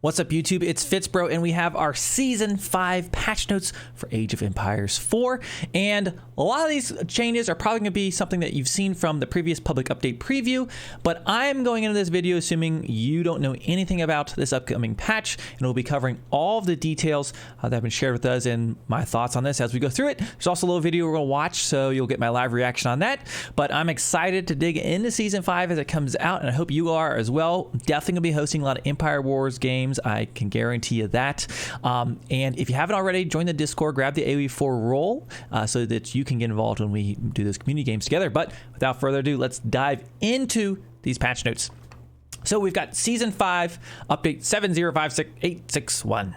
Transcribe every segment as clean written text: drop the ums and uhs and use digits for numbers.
What's up, YouTube? It's FitzBro, and we have our Season 5 patch notes for Age of Empires 4. And a lot of these changes are probably going to be something that you've seen from the previous public update preview, but I'm going into this video assuming you don't know anything about this upcoming patch, and we'll be covering all of the details that have been shared with us and my thoughts on this as we go through it. There's also a little video we're going to watch, so you'll get my live reaction on that. But I'm excited to dig into Season 5 as it comes out, and I hope you are as well. Definitely going to be hosting a lot of Empire Wars games. I can guarantee you that. And if you haven't already, join the Discord, grab the AoE4 role so that you can get involved when we do those community games together. But without further ado, let's dive into these patch notes. So we've got Season 5, update 7056861.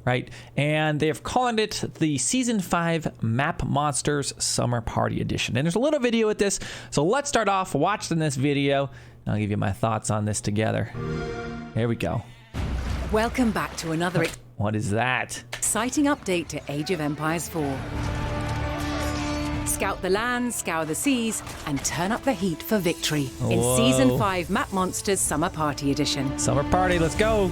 Right, and they've called it the Season 5 Map Monsters Summer Party Edition. And there's a little video with this, so let's start off watching this video, and I'll give you my thoughts on this together. Here we go. Welcome back to another What is that? exciting update to Age of Empires 4. Scout the lands, scour the seas, and turn up the heat for victory in Whoa. Season 5 Map Monsters Summer Party Edition. Summer Party, let's go.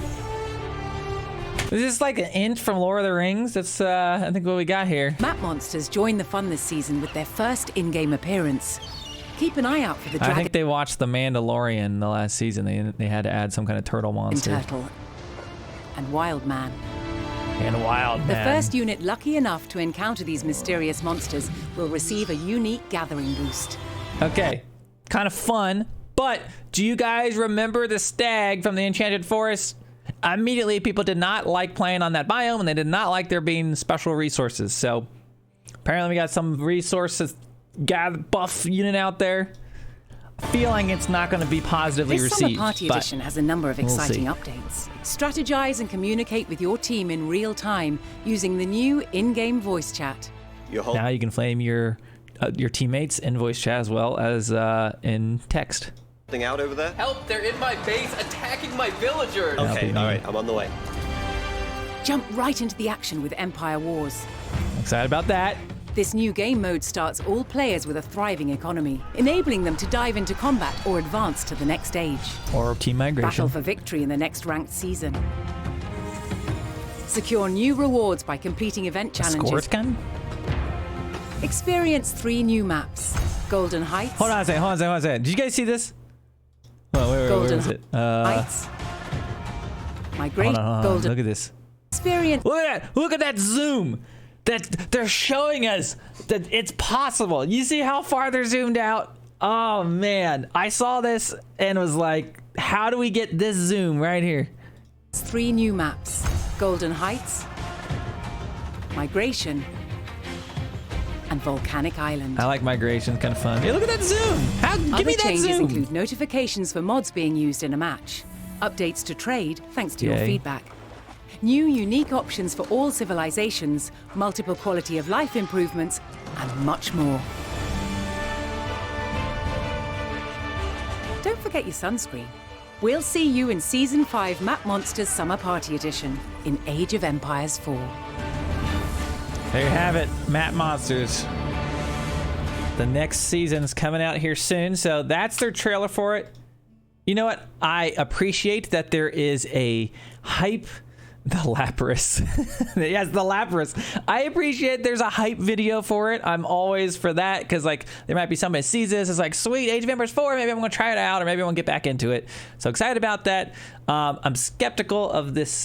Is this like an int from Lord of the Rings? That's, I think, what we got here. Map Monsters join the fun this season with their first in-game appearance. Keep an eye out for the I dragon think they watched The Mandalorian the last season. They had to add some kind of turtle monster. turtle and wild man. And wild man. The first unit lucky enough to encounter these mysterious monsters will receive a unique gathering boost. Okay, kind of fun, but do you guys remember the stag from the Enchanted Forest? Immediately, people did not like playing on that biome, and they did not like there being special resources. So apparently we got some resources buff unit out there. Feeling it's not going to be positively This received. Summer Party Edition has a number of exciting updates. Strategize and communicate with your team in real time using the new in-game voice chat. Now you can flame your teammates in voice chat as well as in text. Thing out over there? Help! They're in my base attacking my villagers! Okay, alright, I'm on the way. Jump right into the action with Empire Wars. Excited about that. This new game mode starts all players with a thriving economy, enabling them to dive into combat or advance to the next stage. Or team migration. Battle for victory in the next ranked season. Secure new rewards by completing event challenges. Squirt gun? Experience 3 new maps. Golden Heights. Hold on a second. Did you guys see this? Oh, wait, where is it? Heights. Migration. Hold on. Golden. Look at this. Experience. Look at that zoom. They're showing us that it's possible. You see how far they're zoomed out? Oh man, I saw this and was like, how do we get this zoom right here? 3 new maps. Golden Heights. Migration. And Volcanic Island. I like migration, kind of fun. Hey, look at that zoom. Give me that changes zoom. include notifications for mods being used in a match, updates to trade thanks to your Yay. feedback, new unique options for all civilizations, multiple quality of life improvements, and much more. Don't forget your sunscreen. We'll see you in Season 5 Map Monsters Summer Party Edition in Age of Empires 4. There you have it, Map Monsters. The next season's coming out here soon, so that's their trailer for it. You know what? I appreciate that there is a hype. The Lapras. Yes, the Lapras. I appreciate there's a hype video for it. I'm always for that because, like, there might be somebody that sees this. It's like, sweet, Age of Empires 4. Maybe I'm going to try it out, or maybe I'm going to get back into it. So excited about that. I'm skeptical of this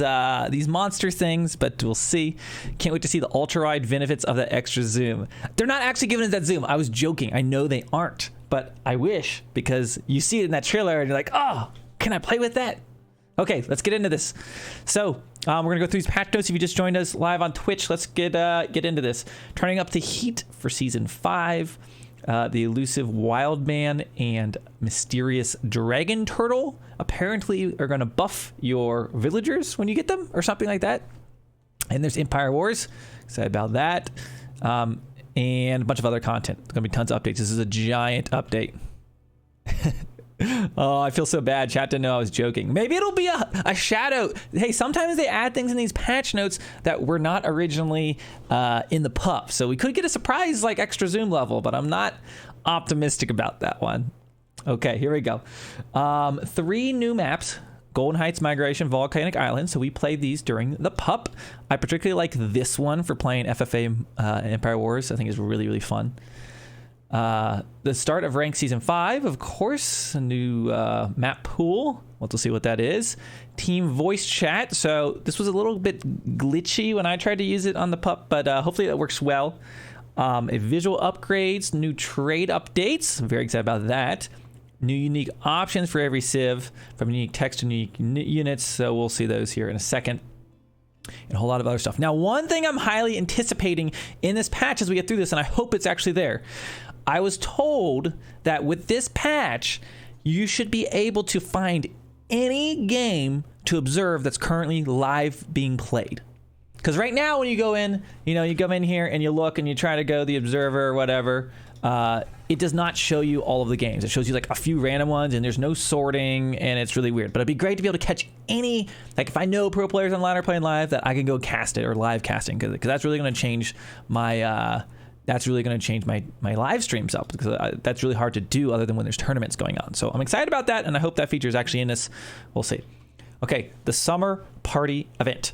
these monster things, but we'll see. Can't wait to see the ultra-wide benefits of the extra zoom. They're not actually giving us that zoom. I was joking. I know they aren't, but I wish, because you see it in that trailer and you're like, oh, can I play with that? Okay, let's get into this. So we're gonna go through these patch notes. If you just joined us live on Twitch, let's get into this. Turning up the heat for Season 5. The elusive wild man and mysterious dragon turtle apparently are gonna buff your villagers when you get them, or something like that. And there's Empire Wars. Excited about that. And a bunch of other content. There's gonna be tons of updates. This is a giant update. Oh, I feel so bad. Chat didn't know I was joking. Maybe it'll be a shadow. Hey, sometimes they add things in these patch notes that were not originally in the puff. So we could get a surprise like extra zoom level, but I'm not optimistic about that one. Okay, here we go. 3 new maps Golden Heights, Migration, Volcanic Island. So we played these during the PUP. I particularly like this one for playing FFA Empire Wars. I think it's really, really fun. The start of Rank Season 5, of course. A new map pool. We'll have to see what that is. Team voice chat. So this was a little bit glitchy when I tried to use it on the PUP, but hopefully that works well. Visual upgrades, new trade updates. I'm very excited about that. New unique options for every civ, from unique text to unique units. So we'll see those here in a second. And a whole lot of other stuff. Now, one thing I'm highly anticipating in this patch as we get through this, and I hope it's actually there. I was told that with this patch, you should be able to find any game to observe that's currently live being played. Because right now, when you go in, you come in here and you look and you try to go the observer or whatever, it does not show you all of the games. It shows you like a few random ones, and there's no sorting, and it's really weird. But it'd be great to be able to catch any, like if I know pro players online are playing live, that I can go cast it or live casting, because that's really going to change my my live streams up, because that's really hard to do other than when there's tournaments going on. So I'm excited about that, and I hope that feature is actually in this. We'll see. Okay, the summer party event.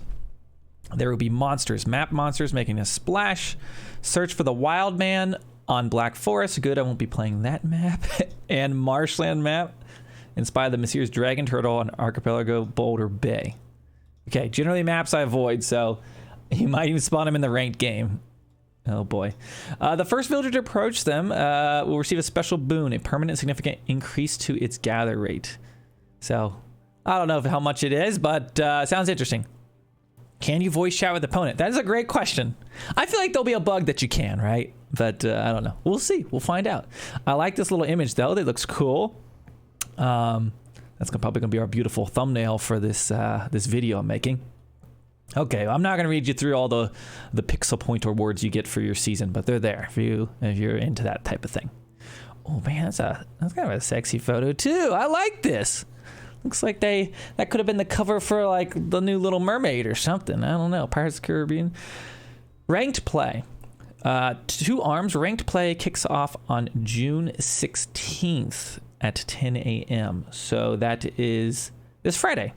There will be monsters, map monsters making a splash. Search for the wild man on Black Forest. Good, I won't be playing that map. And marshland map. Inspire the Messier's Dragon Turtle on Archipelago Boulder Bay. Okay, generally maps I avoid, so you might even spawn them in the ranked game. Oh boy. The first villager to approach them will receive a special boon, a permanent significant increase to its gather rate. So, I don't know how much it is, but sounds interesting. Can you voice chat with the opponent? That is a great question. I feel like there'll be a bug that you can, right? But I don't know. We'll see. We'll find out. I like this little image, though. That looks cool. That's probably going to be our beautiful thumbnail for this this video I'm making. Okay, I'm not going to read you through all the pixel point awards you get for your season, but they're there for you if you're into that type of thing. Oh man, that's kind of a sexy photo too. I like this. Looks like that could have been the cover for like the new Little Mermaid or something. I don't know. Pirates of the Caribbean. Ranked play. 2 Arms ranked play kicks off on June 16th at 10 a.m. So that is this Friday.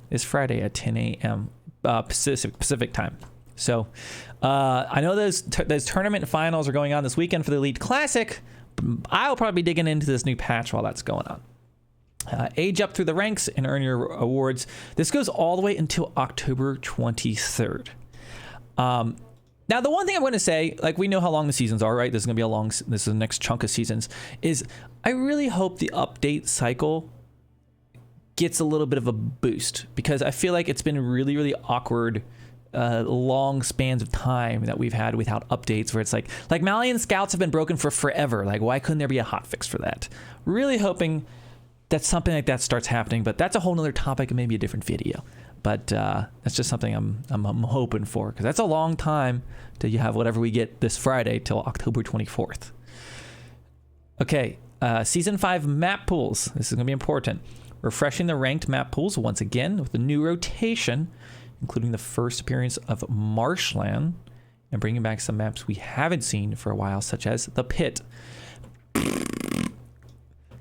This Friday at 10 a.m. Pacific time. So I know those tournament finals are going on this weekend for the Elite Classic. I'll probably be digging into this new patch while that's going on. Age up through the ranks and earn your awards. This goes all the way until October 23rd. Now, the one thing I'm going to say, like we know how long the seasons are, right? This is going to be this is the next chunk of seasons, is I really hope the update cycle gets a little bit of a boost, because I feel like it's been really, really awkward long spans of time that we've had without updates, where it's like Malian scouts have been broken for forever. Like, why couldn't there be a hotfix for that? Really hoping that something like that starts happening, but that's a whole nother topic and maybe a different video. But that's just something I'm hoping for, because that's a long time till you have whatever we get this Friday till October 24th. Okay, Season 5 map pools. This is going to be important. Refreshing the ranked map pools once again with a new rotation, including the first appearance of Marshland, and bringing back some maps we haven't seen for a while, such as the Pit.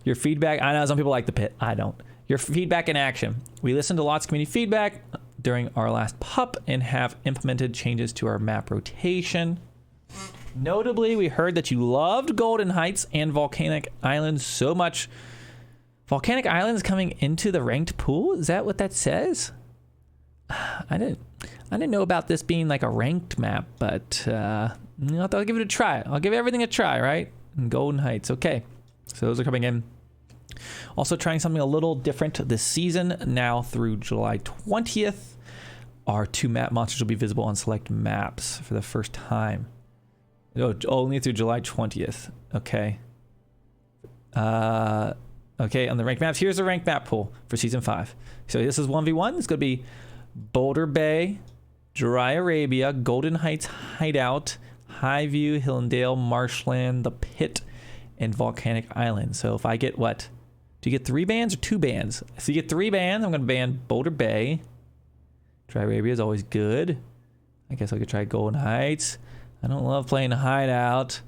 Your feedback, I know some people like the Pit, I don't. Your feedback in action. We listened to lots of community feedback during our last PUP and have implemented changes to our map rotation. Notably, we heard that you loved Golden Heights and Volcanic Islands so much. Volcanic Islands coming into the ranked pool? Is that what that says? I didn't know about this being like a ranked map, but I'll give it a try. I'll give everything a try, right? And Golden Heights, okay. So those are coming in. Also trying something a little different this season. Now through July 20th, our 2 map monsters will be visible on select maps for the first time. Only through July 20th. Okay. Okay, on the ranked maps, here's the ranked map pool for Season 5. So this is 1v1. It's going to be Boulder Bay, Dry Arabia, Golden Heights Hideout, Highview, Hillendale, Marshland, The Pit, and Volcanic Island. So if I get what? Do you get 3 bans or 2 bans? So you get 3 bans. I'm going to ban Boulder Bay. Dry Arabia is always good. I guess I could try Golden Heights. I don't love playing Hideout.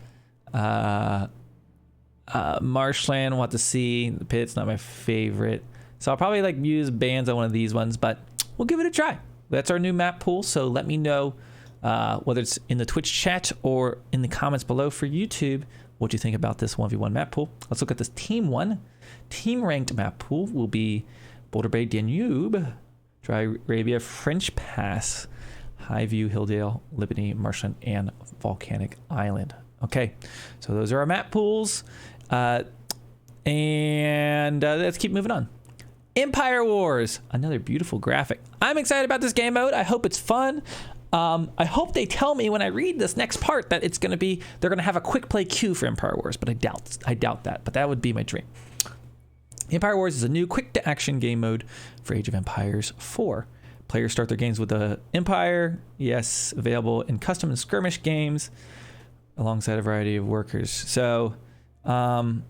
Marshland, want to see. The Pit's not my favorite. So I'll probably like use bans on one of these ones, but we'll give it a try. That's our new map pool. So let me know whether it's in the Twitch chat or in the comments below for YouTube what you think about this 1v1 map pool. Let's look at this team one. Team ranked map pool will be Boulder Bay, Danube, Dry Arabia, French Pass, Highview, Hilldale, Liberty, Marshland, and Volcanic Island. Okay, so those are our map pools. And let's keep moving on. Empire Wars, another beautiful graphic. I'm excited about this game mode. I hope it's fun. I hope they tell me when I read this next part that it's going to be, they're going to have a quick play queue for Empire Wars, but I doubt that, but that would be my dream. Empire Wars is a new quick to action game mode for Age of Empires 4. Players start their games with the Empire, yes, available in custom and skirmish games alongside a variety of workers. So, I've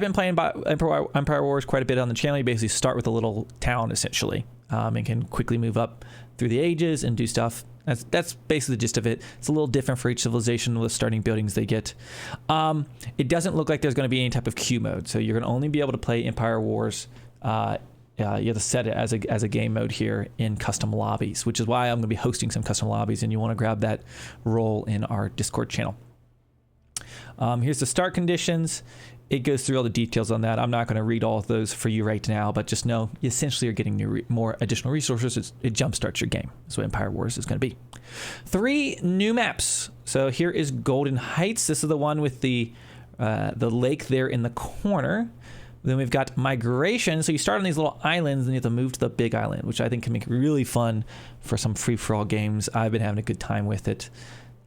been playing Empire Wars quite a bit on the channel. You basically start with a little town essentially, and can quickly move up through the ages and do stuff. That's basically the gist of it. It's a little different for each civilization with starting buildings they get. It doesn't look like there's going to be any type of queue mode, so you're going to only be able to play Empire Wars. You have to set it as a game mode here in custom lobbies, which is why I'm going to be hosting some custom lobbies, and you want to grab that role in our Discord channel. Here's the start conditions. It goes through all the details on that. I'm not going to read all of those for you right now, but just know you essentially are getting more additional resources. It jumpstarts your game. That's what Empire Wars is going to be. 3 new maps. So here is Golden Heights. This is the one with the lake there in the corner. Then we've got Migration. So you start on these little islands, and you have to move to the big island, which I think can make it really fun for some free-for-all games. I've been having a good time with it.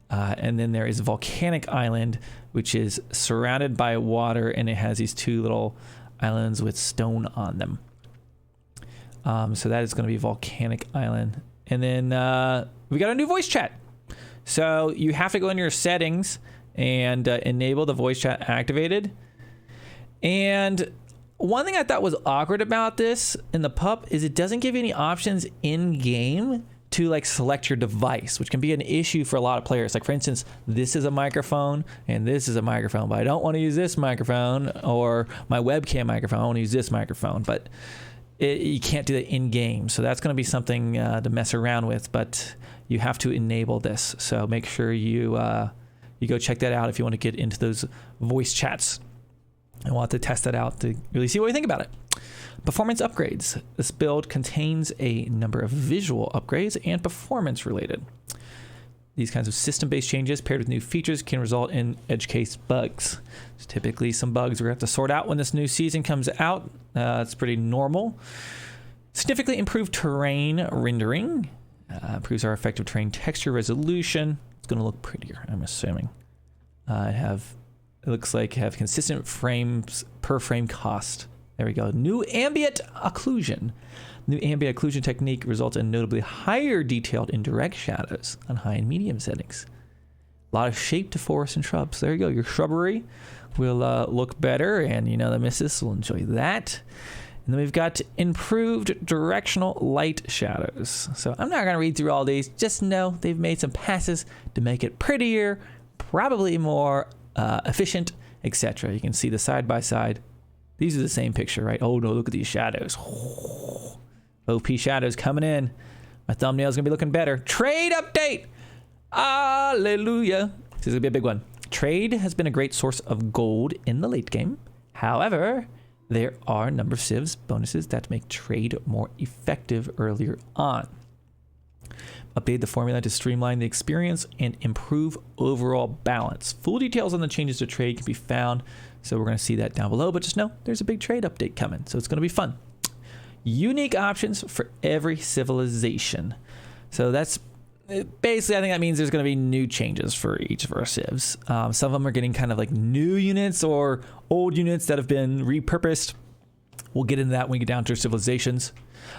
And then there is Volcanic Island, which is surrounded by water, and it has these 2 little islands with stone on them. So that is going to be Volcanic Island. And then we got a new voice chat. So you have to go into your settings and enable the voice chat activated. And one thing I thought was awkward about this in the pup is it doesn't give you any options in game to like select your device, which can be an issue for a lot of players. Like for instance, this is a microphone and this is a microphone, but I don't want to use this microphone, or my webcam microphone, I want to use this microphone, but you can't do that in game. So that's going to be something to mess around with, but you have to enable this. So make sure you go check that out if you want to get into those voice chats. And we'll have to test that out to really see what we think about it. Performance upgrades. This build contains a number of visual upgrades and performance related. These kinds of system-based changes paired with new features can result in edge case bugs. There's typically some bugs we're going to have to sort out when this new season comes out. It's pretty normal. Significantly improved terrain rendering. Improves our effective terrain texture resolution. It's going to look prettier, I'm assuming. It looks like have consistent frames per frame cost. There we go. New ambient occlusion. New ambient occlusion technique results in notably higher detailed indirect shadows on high and medium settings. A lot of shape to forests and shrubs. There you go. Your shrubbery will look better, and you know the missus will enjoy that. And then we've got improved directional light shadows. So I'm not going to read through all these. Just know they've made some passes to make it prettier, probably more efficient, etc. You can see the side by side. These are the same picture, right? Oh no, look at these shadows. OP shadows coming in. My thumbnail's gonna be looking better. Trade update. Hallelujah. This is gonna be a big one. Trade has been a great source of gold in the late game. However, there are a number of civs bonuses that make trade more effective earlier on. Update the formula to streamline the experience and improve overall balance. Full details on the changes to trade can be found, so we're going to see that down below, but just know there's a big trade update coming, so it's going to be fun. Unique options for every civilization. So that's basically, I think that means there's going to be new changes for each of our civs. Some of them are getting kind of like new units or old units that have been repurposed. We'll get into that when we get down to our civilizations.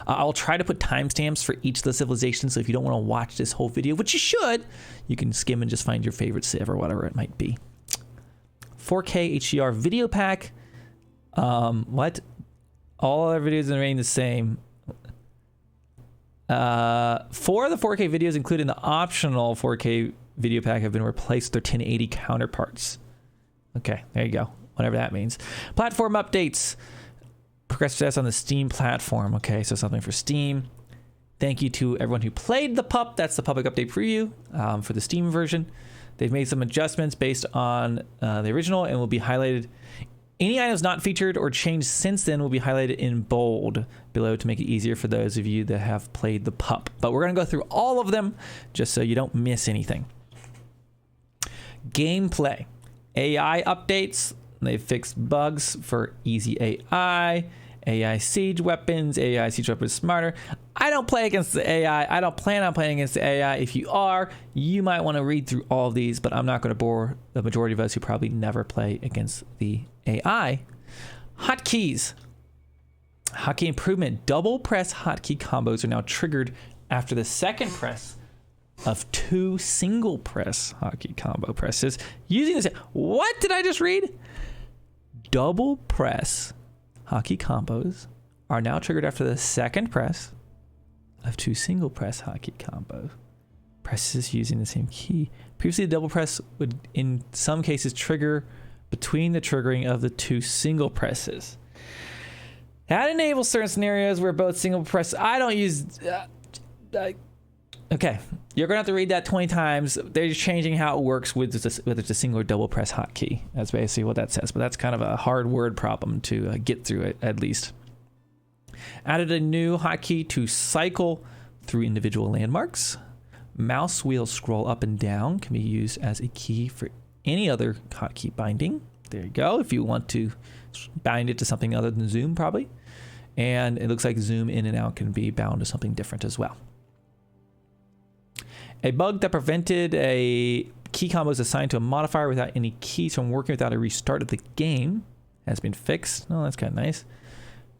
I'll try to put timestamps for each of the civilizations, so if you don't want to watch this whole video, which you should, you can skim and just find your favorite civ or whatever it might be. 4K HDR video pack. What? All other videos remain the same. 4 of the 4K videos included in the optional 4K video pack have been replaced with their 1080 counterparts. Okay, there you go. Whatever that means. Platform updates. Progressive stats on the Steam platform. Okay, so something for Steam. Thank you to everyone who played the pup. That's the public update preview for the Steam version. They've made some adjustments based on the original and will be highlighted. Any items not featured or changed since then will be highlighted in bold below to make it easier for those of you that have played the pup. But we're going to go through all of them just so you don't miss anything. Gameplay. AI updates. They've fixed bugs for easy AI. AI siege weapons. AI siege weapons smarter. I don't play against the AI. I don't plan on playing against the AI. If you are, you might want to read through all of these, but I'm not going to bore the majority of us who probably never play against the AI. Hotkeys. Hotkey improvement. Double press hotkey combos are now triggered after the second press of 2 single press hotkey combo presses. Using this. What did I just read? Double press hotkey combos are now triggered after the second press of 2 single press hotkey combo presses using the same key. Previously, the double press would, in some cases, trigger between the triggering of the 2 single presses. That enables certain scenarios where both single press. I don't use. Okay, you're gonna have to read that 20 times. They're just changing how it works with whether it's a single or double press hotkey. That's basically what that says. But that's kind of a hard word problem to get through it, at least. Added a new hotkey to cycle through individual landmarks. Mouse wheel scroll up and down can be used as a key for any other hotkey binding. There you go. If you want to bind it to something other than zoom, probably. And it looks like zoom in and out can be bound to something different as well. A bug that prevented a key combos assigned to a modifier without any keys from working without a restart of the game has been fixed. Oh, that's kind of nice.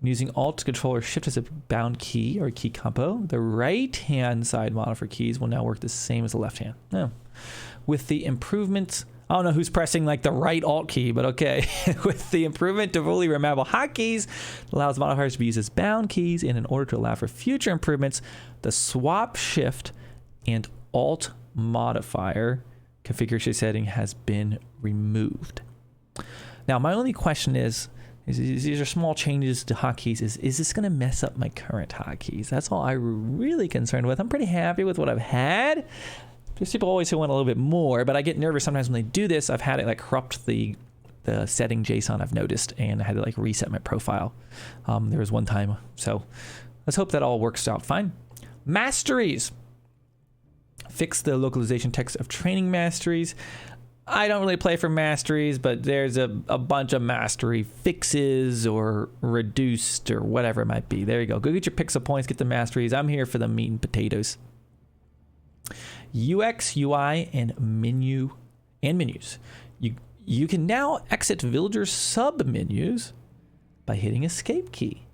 Using Alt, Control, or Shift as a bound key or key combo, the right-hand side modifier keys will now work the same as the left hand. Oh. With the improvements, I don't know who's pressing like the right Alt key, but okay. With the improvement to fully rememberable hotkeys, it allows modifiers to be used as bound keys, and in order to allow for future improvements, the swap, Shift, and Alt modifier configuration setting has been removed. Now, my only question is these are small changes to hotkeys. Is this going to mess up my current hotkeys? That's all I'm really concerned with. I'm pretty happy with what I've had. There's people always who want a little bit more, but I get nervous sometimes when they do this. I've had it like corrupt the setting JSON, I've noticed, and I had to like reset my profile. There was one time. So let's hope that all works out fine. Masteries. Fix the localization text of training masteries. I don't really play for masteries, but there's a bunch of mastery fixes or reduced or whatever it might be. There you go. Go get your pixel points, get the masteries. I'm here for the meat and potatoes. UX, UI, and menus. You can now exit villager sub-menus by hitting escape key,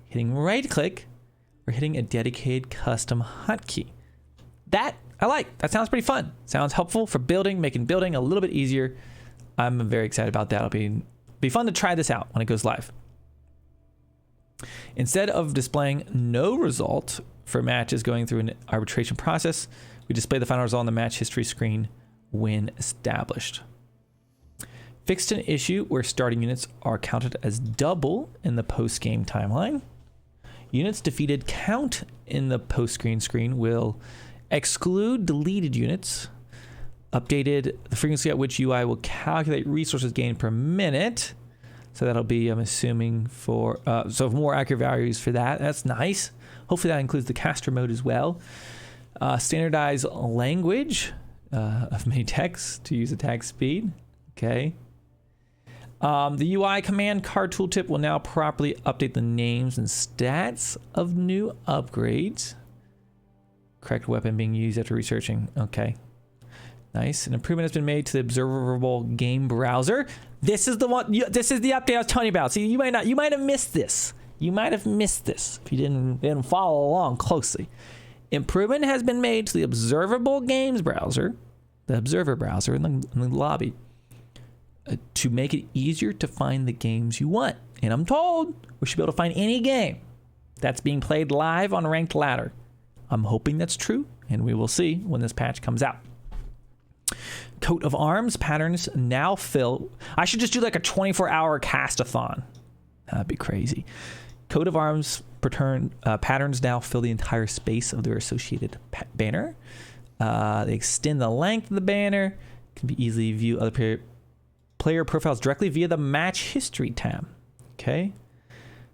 hitting right-click, or hitting a dedicated custom hotkey. That I like. That sounds pretty fun. Sounds helpful for building, making building a little bit easier. I'm very excited about that. It'll be fun to try this out when it goes live. Instead of displaying no result for matches going through an arbitration process, we display the final result on the match history screen when established. Fixed an issue where starting units are counted as double in the post-game timeline. Units defeated count in the post-screen screen will exclude deleted units. Updated the frequency at which UI will calculate resources gained per minute. So that'll be, I'm assuming, for more accurate values for that. That's nice. Hopefully that includes the caster mode as well. Standardized language of many texts to use attack speed. Okay. The UI command card tooltip will now properly update the names and stats of new upgrades. Correct weapon being used after researching. Okay. Nice. An improvement has been made to the observable game browser. This is the one. This is the update I was telling you about. See, you might have missed this. You might have missed this if you didn't follow along closely. Improvement has been made to the observable games browser, the observer browser in the lobby, to make it easier to find the games you want. And I'm told we should be able to find any game that's being played live on Ranked Ladder. I'm hoping that's true, and we will see when this patch comes out. Coat of arms patterns now fill. I should just do like a 24-hour cast-a-thon. That'd be crazy. coat of arms patterns now fill the entire space of their associated banner. They extend the length of the banner. Can be easily view other player profiles directly via the match history tab. Okay.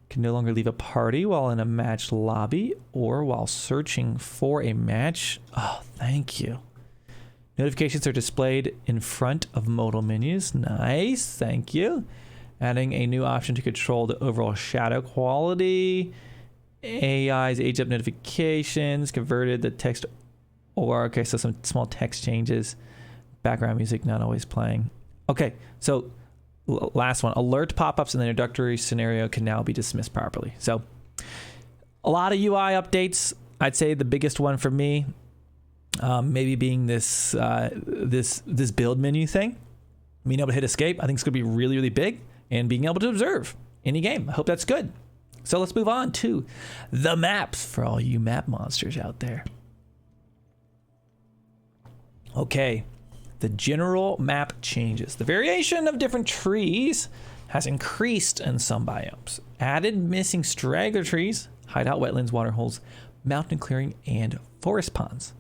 Can no longer leave a party while in a match lobby or while searching for a match. Oh, thank you. Notifications are displayed in front of modal menus. Nice, thank you. Adding a new option to control the overall shadow quality. AI's age-up notifications. Converted the text. Or, okay, so some small text changes. Background music not always playing. Okay, so last one. Alert pop-ups in the introductory scenario can now be dismissed properly. So a lot of UI updates. I'd say the biggest one for me, maybe being this build menu thing. Being able to hit escape, I think it's going to be really, really big. And being able to observe any game. I hope that's good. So let's move on to the maps for all you map monsters out there. Okay, the general map changes. The variation of different trees has increased in some biomes. Added missing straggler trees, hideout wetlands, water holes, mountain clearing, and forest ponds.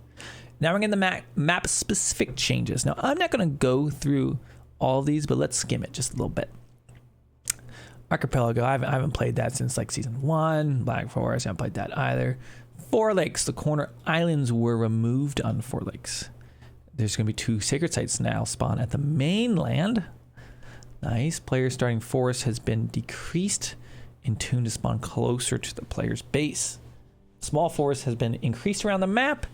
Now we're getting the map specific changes. Now I'm not going to go through all of these, but let's skim it just a little bit. Archipelago, I haven't played that since like season 1. Black Forest, I haven't played that either. Four Lakes, the corner islands were removed on Four Lakes. There's going to be 2 sacred sites now spawn at the mainland. Nice. Player starting forest has been decreased and tuned to spawn closer to the player's base. Small forest has been increased around the map,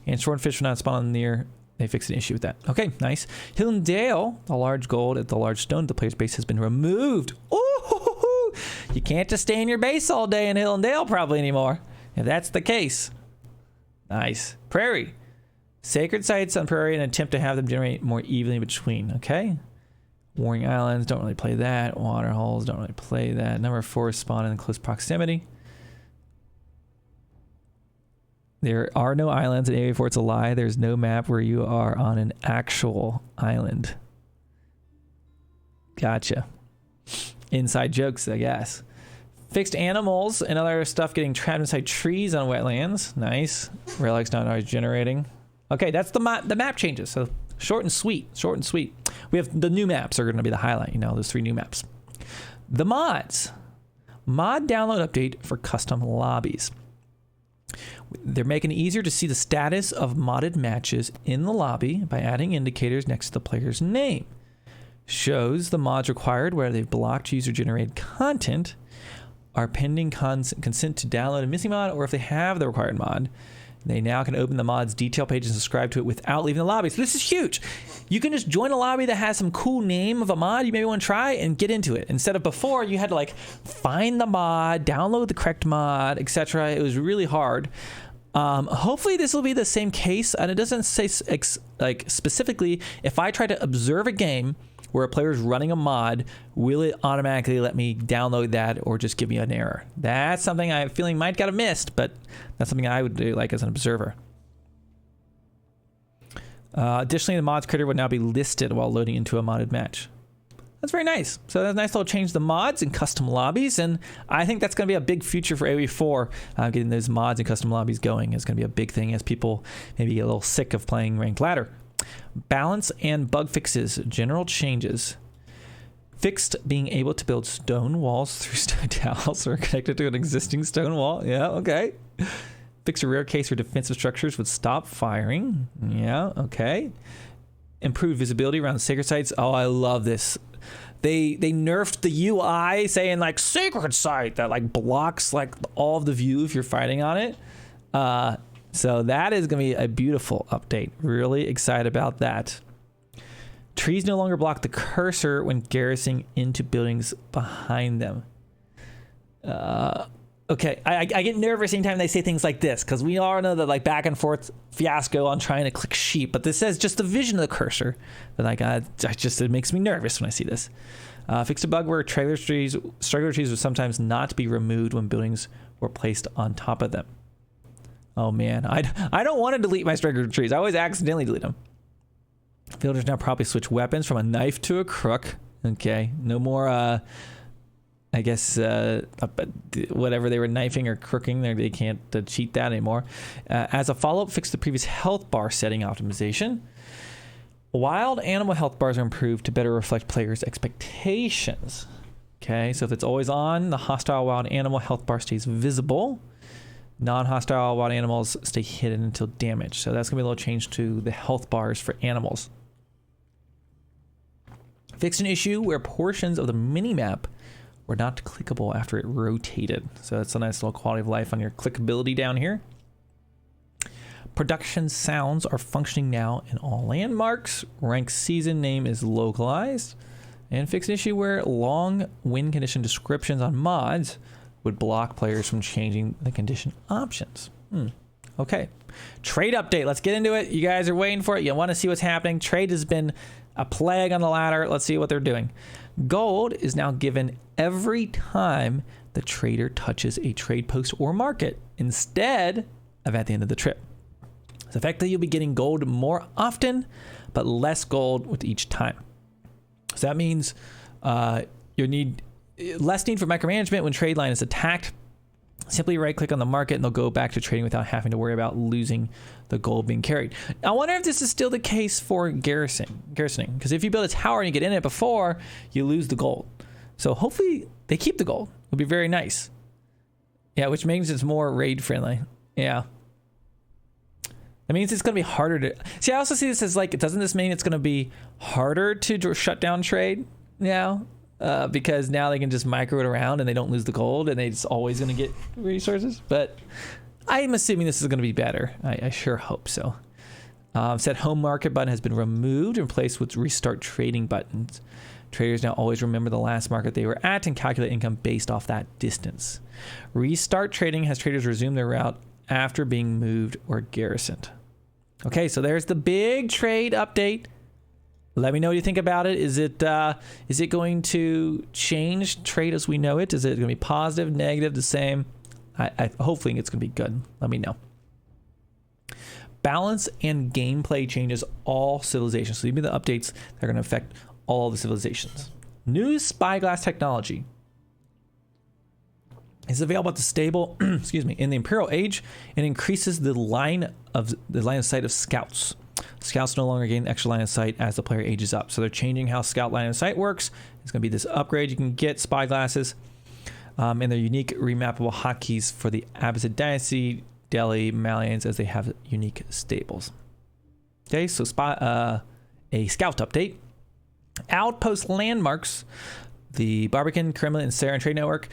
and swordfish will not spawn near. They fixed an issue with that. Okay, nice. Hill and Dale, the large gold at the large stone at the player's base has been removed. Ooh, you can't just stay in your base all day in Hill and Dale probably anymore. If that's the case. Nice. Prairie. Sacred sites on Prairie and attempt to have them generate more evenly between. Okay. Warring Islands, don't really play that. Water holes, don't really play that. Number of forests spawn in close proximity. There are no islands in AoE4. It's a lie. There's no map where you are on an actual island. Gotcha. Inside jokes, I guess. Fixed animals and other stuff getting trapped inside trees on wetlands. Nice. Relics not always generating. Okay, that's the map changes. So short and sweet. Short and sweet. We have the new maps are going to be the highlight. You know, those 3 new maps. The mods. Mod download update for custom lobbies. They're making it easier to see the status of modded matches in the lobby by adding indicators next to the player's name. Shows the mods required where they've blocked user-generated content, are pending consent to download a missing mod, or if they have the required mod, they now can open the mod's detail page and subscribe to it without leaving the lobby. So this is huge. You can just join a lobby that has some cool name of a mod you maybe want to try and get into it. Instead of before, you had to like find the mod, download the correct mod, etc. It was really hard. Hopefully this will be the same case, and it doesn't say like specifically if I try to observe a game where a player is running a mod, will it automatically let me download that or just give me an error? That's something I'm feeling might got missed, but that's something I would do like as an observer. Additionally, the mods creator would now be listed while loading into a modded match. That's very nice. So that's a nice little change to the mods and custom lobbies, and I think that's going to be a big future for AoE4. Getting those mods and custom lobbies going is going to be a big thing as people maybe get a little sick of playing ranked ladder. Balance and bug fixes, general changes. Fixed being able to build stone walls through stone tiles or connected to an existing stone wall. Yeah, okay. Fix a rare case where defensive structures would stop firing. Yeah, okay. Improve visibility around sacred sites. Oh, I love this. They nerfed the UI saying like sacred site that like blocks like all of the view if you're fighting on it. So that is going to be a beautiful update. Really excited about that. Trees no longer block the cursor when garrisoning into buildings behind them. Okay, I get nervous anytime they say things like this because we all know that like back and forth fiasco on trying to click sheep, but this says just the vision of the cursor. That like it makes me nervous when I see this. Fixed a bug where straggler trees would sometimes not be removed when buildings were placed on top of them. Oh man, I don't want to delete my straggler trees. I always accidentally delete them. Villagers now probably switch weapons from a knife to a crook. Okay, no more I guess whatever they were knifing or crooking, they can't cheat that anymore. As a follow-up, fix the previous health bar setting optimization. Wild animal health bars are improved to better reflect players' expectations. Okay, so if it's always on, the hostile wild animal health bar stays visible. Non-hostile wild animals stay hidden until damage. So that's going to be a little change to the health bars for animals. Fix an issue where portions of the mini-map were not clickable after it rotated. So that's a nice little quality of life on your clickability down here. Production sounds are functioning now in all landmarks. Rank season name is localized. And fix an issue where long win condition descriptions on mods would block players from changing the condition options. Okay. Trade update. Let's get into it. You guys are waiting for it. You want to see what's happening. Trade has been a plague on the ladder. Let's see what they're doing. Gold is now given every time the trader touches a trade post or market instead of at the end of the trip. So effectively, you'll be getting gold more often, but less gold with each time. So that means you need less need for micromanagement when trade line is attacked. Simply right-click on the market and they'll go back to trading without having to worry about losing the gold being carried. I wonder if this is still the case for garrisoning, because if you build a tower and you get in it before, you lose the gold. So hopefully they keep the gold. It'll be very nice. Yeah, which means it's more raid-friendly. Yeah. That means it's going to be harder to... See, I also see this as like, doesn't this mean it's going to be harder to shut down trade now? Because now they can just micro it around and they don't lose the gold and they're just always going to get resources. But I'm assuming this is going to be better. I sure hope so. Set home market button has been removed and replaced with restart trading buttons. Traders now always remember the last market they were at and calculate income based off that distance. Restart trading has traders resume their route after being moved or garrisoned. Okay, so there's the big trade update. Let me know what you think about it. Is it going to change trade as we know it? Is it going to be positive, negative, the same? I hopefully it's going to be good. Let me know. Balance and gameplay changes all civilizations. So these are the updates that are going to affect all the civilizations. New spyglass technology is available at the stable, excuse me, in the Imperial Age and increases the line of sight of scouts. Scouts no longer gain extra line of sight as the player ages up. So they're changing how scout line of sight works. It's going to be this upgrade. You can get spyglasses and their unique remappable hotkeys for the Abbasid Dynasty, Delhi, Malians, as they have unique stables. Okay, so a scout update. Outpost landmarks, the Barbican, Kremlin, and Sarin Trade Network.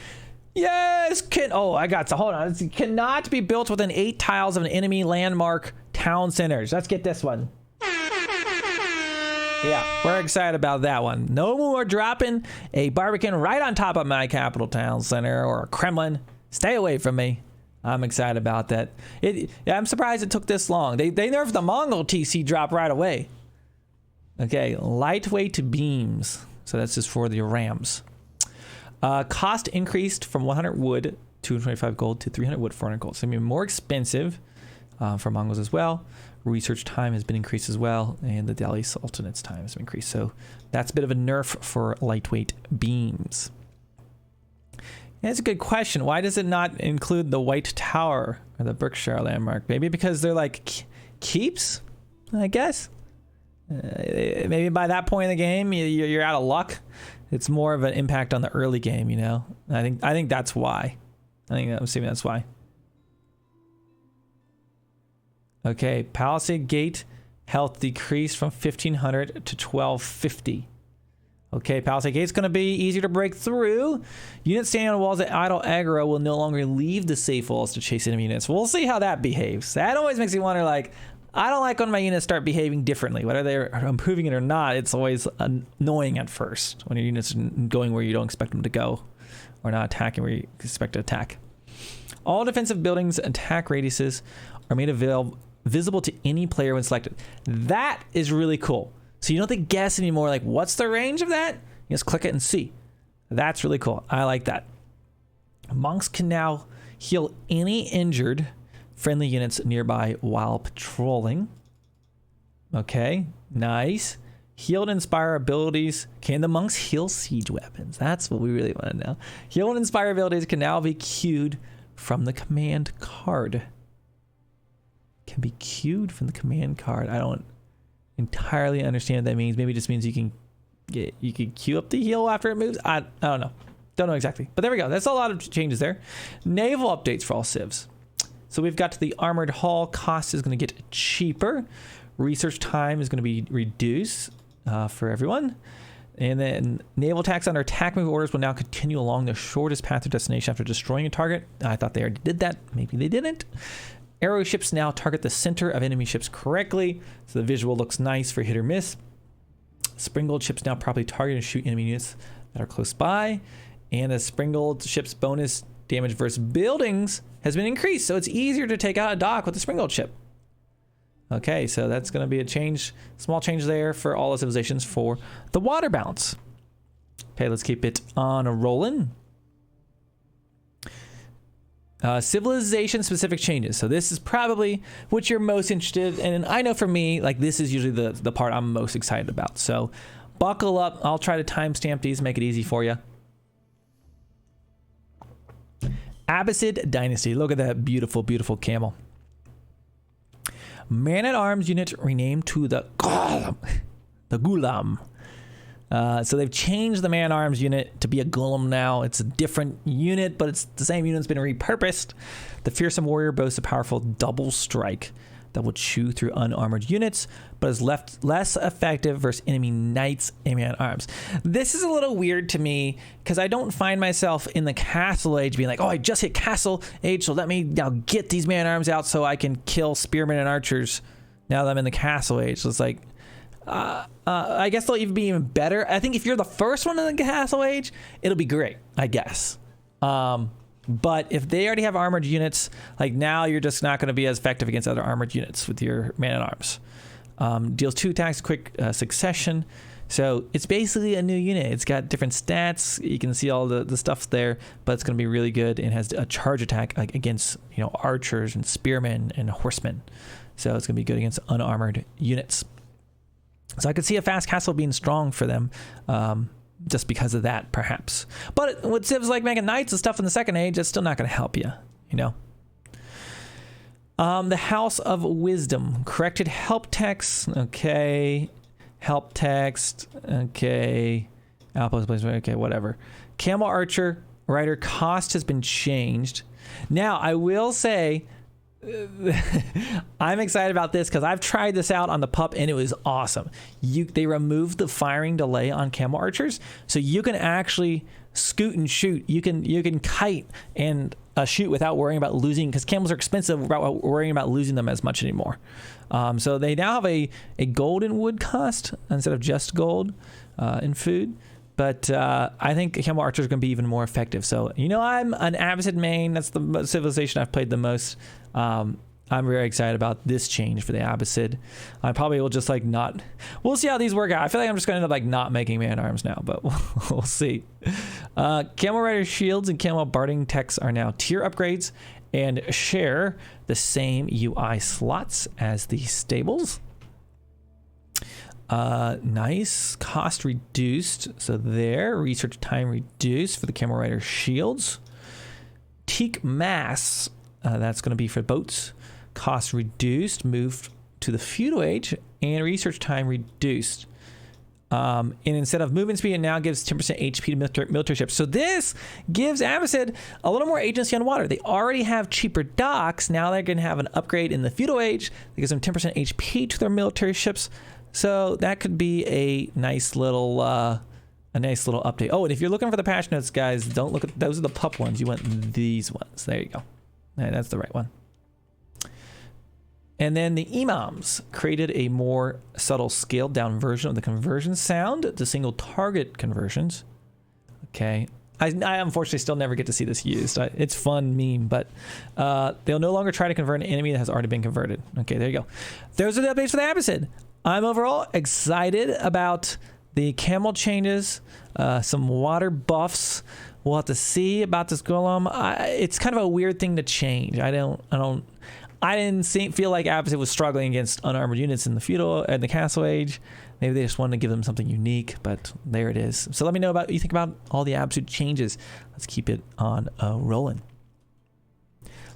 Yes, hold on. It cannot be built within 8 tiles of an enemy landmark town centers. Let's get this one. Yeah, we're excited about that one. No more dropping a Barbican right on top of my capital town center or a Kremlin. Stay away from me. I'm excited about that. I'm surprised it took this long. They nerfed the Mongol TC drop right away. Okay, lightweight beams. So that's just for the rams. Cost increased from 100 wood, 225 gold, to 300 wood, 400 gold. So it's going to be more expensive for Mongols as well. Research time has been increased as well, and the Delhi Sultanate's time has been increased. So that's a bit of a nerf for lightweight beams. That's a good question. Why does it not include the White Tower or the Berkshire landmark? Maybe because they're like keeps, I guess. Maybe by that point in the game, you're out of luck. It's more of an impact on the early game, you know. I think that's why. I'm assuming that's why. Okay, Palisade Gate health decreased from 1500 to 1250. Okay, Palisade Gate's going to be easier to break through. Units standing on walls at idle aggro will no longer leave the safe walls to chase enemy units. We'll see how that behaves. That always makes me wonder, like, I don't like when my units start behaving differently. Whether they're improving it or not, it's always annoying at first when your units are going where you don't expect them to go or not attacking where you expect to attack. All defensive buildings' attack radiuses are made visible to any player when selected. That is really cool. So you don't have to guess anymore, like, what's the range of that? You just click it and see. That's really cool. I like that. Monks can now heal any injured friendly units nearby while patrolling. Okay, nice. Heal and inspire abilities. Can the monks heal siege weapons? That's what we really want to know. Heal and inspire abilities can now be queued from the command card. Can be queued from the command card. I don't entirely understand what that means. Maybe it just means you can queue up the heal after it moves. I don't know. Don't know exactly. But there we go. That's a lot of changes there. Naval updates for all civs. So we've got the armored hull. Cost is going to get cheaper. Research time is going to be reduced for everyone. And then naval attacks under attack move orders will now continue along the shortest path to destination after destroying a target. I thought they already did that. Maybe they didn't. Arrow ships now target the center of enemy ships correctly, so the visual looks nice for hit or miss. Springald ships now properly target and shoot enemy units that are close by. And the Springald ship's bonus damage versus buildings has been increased, so it's easier to take out a dock with the Springald ship. Okay, so that's going to be a change, small change there for all the civilizations for the water balance. Okay, let's keep it on a rolling. Civilization specific changes. So this is probably what you're most interested in. And I know for me, like this is usually the part I'm most excited about. So buckle up. I'll try to timestamp these, make it easy for you. Abbasid Dynasty. Look at that beautiful, beautiful camel. Man-at-Arms unit renamed to the Golem. The Gulam. So they've changed the man-arms unit to be a golem now. It's a different unit, but it's the same unit that's been repurposed. The fearsome warrior boasts a powerful double strike that will chew through unarmored units, but is left less effective versus enemy knights and man-at-arms. This is a little weird to me because I don't find myself in the castle age being like, oh, I just hit castle age, so let me now get these man-at-arms out so I can kill spearmen and archers now that I'm in the castle age. So it's like, I guess they'll even be even better. I think if you're the first one in the castle age, it'll be great, I guess. But if they already have armored units, like now you're just not going to be as effective against other armored units with your man-at-arms. Deals 2 attacks, quick succession. So it's basically a new unit. It's got different stats. You can see all the stuff there, but it's going to be really good and has a charge attack against archers and spearmen and horsemen. So it's going to be good against unarmored units. So I could see a fast castle being strong for them, just because of that, perhaps. But with civs like Mega Knights and stuff in the Second Age, it's still not going to help you, The House of Wisdom. Corrected help text. Okay. Help text. Okay. Outpost placement. Okay, whatever. Camel Archer Rider cost has been changed. Now, I will say, I'm excited about this because I've tried this out on the pup and it was awesome. They removed the firing delay on camel archers, so you can actually scoot and shoot. You can kite and shoot without worrying about losing, because camels are expensive without worrying about losing them as much anymore. So they now have a gold in wood cost instead of just gold in food. But I think camel archers are going to be even more effective. So, I'm an Abbasid main. That's the civilization I've played the most. I'm very excited about this change for the Abbasid. I probably will just not. We'll see how these work out. I feel like I'm just going to end up not making man-arms now, but we'll see. Camel Rider shields and camel barding techs are now tier upgrades and share the same UI slots as the stables. Nice. Cost reduced. So there. Research time reduced for the Camel Rider shields. Teak mass. That's going to be for boats. Cost reduced. Moved to the feudal age. And research time reduced. And instead of movement speed, it now gives 10% HP to military ships. So this gives Abbasid a little more agency on water. They already have cheaper docks. Now they're going to have an upgrade in the feudal age. That gives them 10% HP to their military ships. So that could be a nice little update. Oh, and if you're looking for the patch notes, guys, don't look at those. Are the pup ones. You want these ones. There you go. Right, that's the right one. And then the imams created a more subtle, scaled down version of the conversion sound to single target conversions. Okay. I unfortunately still never get to see this used. It's fun meme, but they'll no longer try to convert an enemy that has already been converted. Okay, there you go. Those are the updates for the Abbasid. I'm overall excited about the camel changes, some water buffs. We'll have to see about this golem. It's kind of a weird thing to change. I didn't feel like Abbasid was struggling against unarmored units in the feudal and the castle age. Maybe they just wanted to give them something unique, but there it is. So let me know what you think about all the Abbasid changes. Let's keep it on rolling.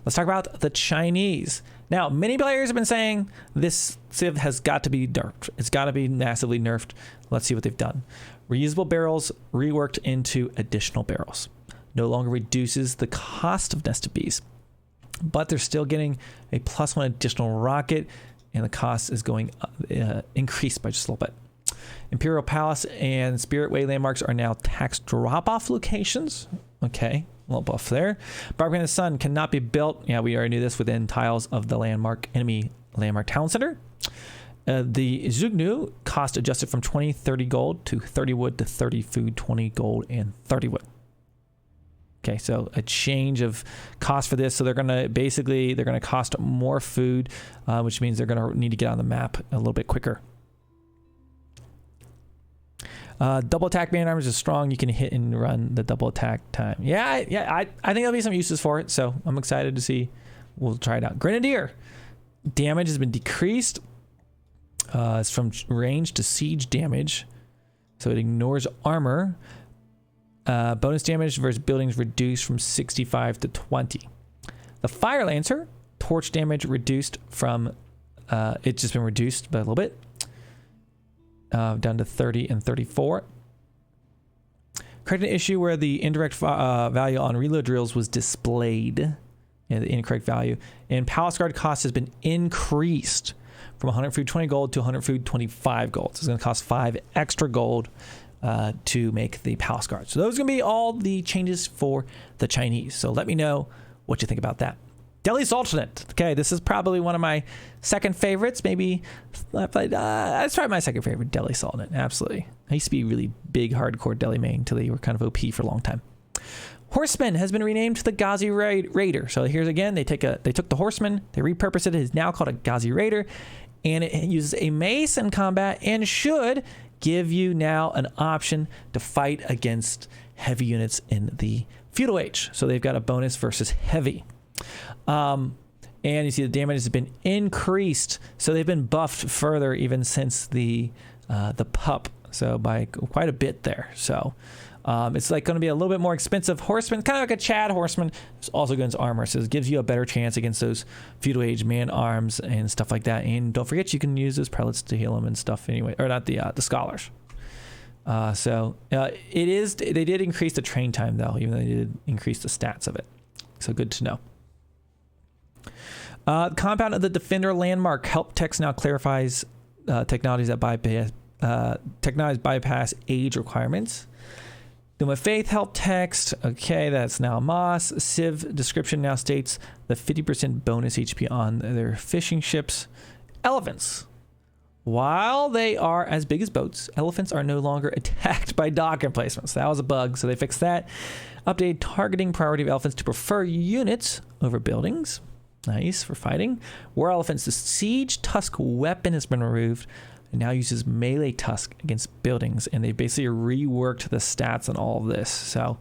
Let's talk about the Chinese. Now, many players have been saying this civ has got to be nerfed. It's got to be massively nerfed. Let's see what they've done. Reusable barrels reworked into additional barrels. No longer reduces the cost of nested bees, but they're still getting a +1 additional rocket, and the cost is going increased by just a little bit. Imperial Palace and Spirit Way landmarks are now tax drop-off locations. Okay, a little buff there. Barbarian of the Sun cannot be built. Yeah, we already knew this within tiles of the enemy landmark town center. The Zugnu cost adjusted from 20-30 gold to 30 wood to 30 food, 20 gold, and 30 wood. Okay, so a change of cost for this. So they're gonna cost more food, which means they're gonna need to get on the map a little bit quicker. Double attack man armors is strong. You can hit and run the double attack time. I think there'll be some uses for it. So I'm excited to see. We'll try it out. Grenadier damage has been decreased. It's from range to siege damage, so it ignores armor. Bonus damage versus buildings reduced from 65 to 20. The Fire Lancer, torch damage reduced from, it's just been reduced by a little bit, down to 30 and 34. Correct an issue where the indirect value on reload drills was displayed, the incorrect value, and Palace Guard cost has been increased from 100 food 20 gold to 100 food 25 gold. So it's going to cost 5 extra gold to make the Palace Guard. So those are going to be all the changes for the Chinese. So let me know what you think about that. Delhi Sultanate. Okay, this is probably one of my second favorites. Maybe that's probably my second favorite, Delhi Sultanate. Absolutely. I used to be really big, hardcore Delhi main until they were kind of OP for a long time. Horseman has been renamed to the Ghazi Raider. So here's again, they took the Horseman, they repurposed it. It is now called a Ghazi Raider, and it uses a mace in combat and should give you now an option to fight against heavy units in the feudal age. So they've got a bonus versus heavy. And you see the damage has been increased. So they've been buffed further even since the pup. So by quite a bit there. So it's like going to be a little bit more expensive horseman, kind of like a Chad horseman. It's also against armor, so it gives you a better chance against those feudal age man arms and stuff like that. And don't forget, you can use those prelates to heal them and stuff anyway, or not the scholars. It is. They did increase the train time though, even though they did increase the stats of it. So good to know. Compound of the Defender landmark help text now clarifies technologies that bypass age requirements. Doom of Faith help text. Okay, that's now Moss. Civ description now states the 50% bonus HP on their fishing ships. Elephants. While they are as big as boats, elephants are no longer attacked by dock emplacements. That was a bug, so they fixed that. Updated targeting priority of elephants to prefer units over buildings. Nice for fighting. War elephants, the siege tusk weapon has been removed. It now uses melee tusk against buildings, and they basically reworked the stats on all of this. So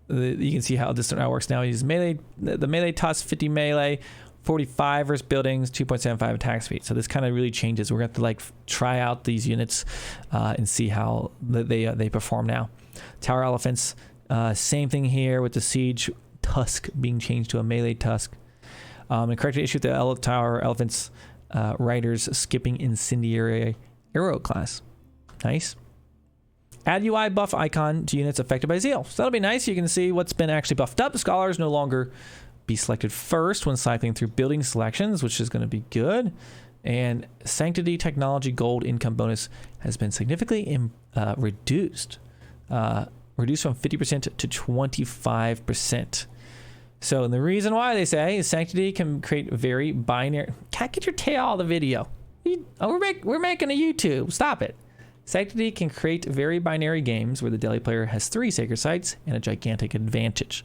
you can see how this now works. Now it uses melee, the melee tusk, 50 melee, 45 versus buildings, 2.75 attack speed. So this kind of really changes. We're going to have to try out these units and see how they perform now. Tower elephants, same thing here with the siege tusk being changed to a melee tusk. And corrected issue with the tower elephants. Riders skipping incendiary arrow class. Nice. Add UI buff icon to units affected by zeal. So that'll be nice. You can see what's been actually buffed up. Scholars no longer be selected first when cycling through building selections, which is going to be good. And Sanctity Technology Gold income bonus has been significantly reduced. Reduced from 50% to 25%. So the reason why they say is Sanctity can create very binary. Can't get your tail out of the video. We're making a YouTube. Stop it. Sanctity can create very binary games where the Delhi player has 3 sacred sites and a gigantic advantage.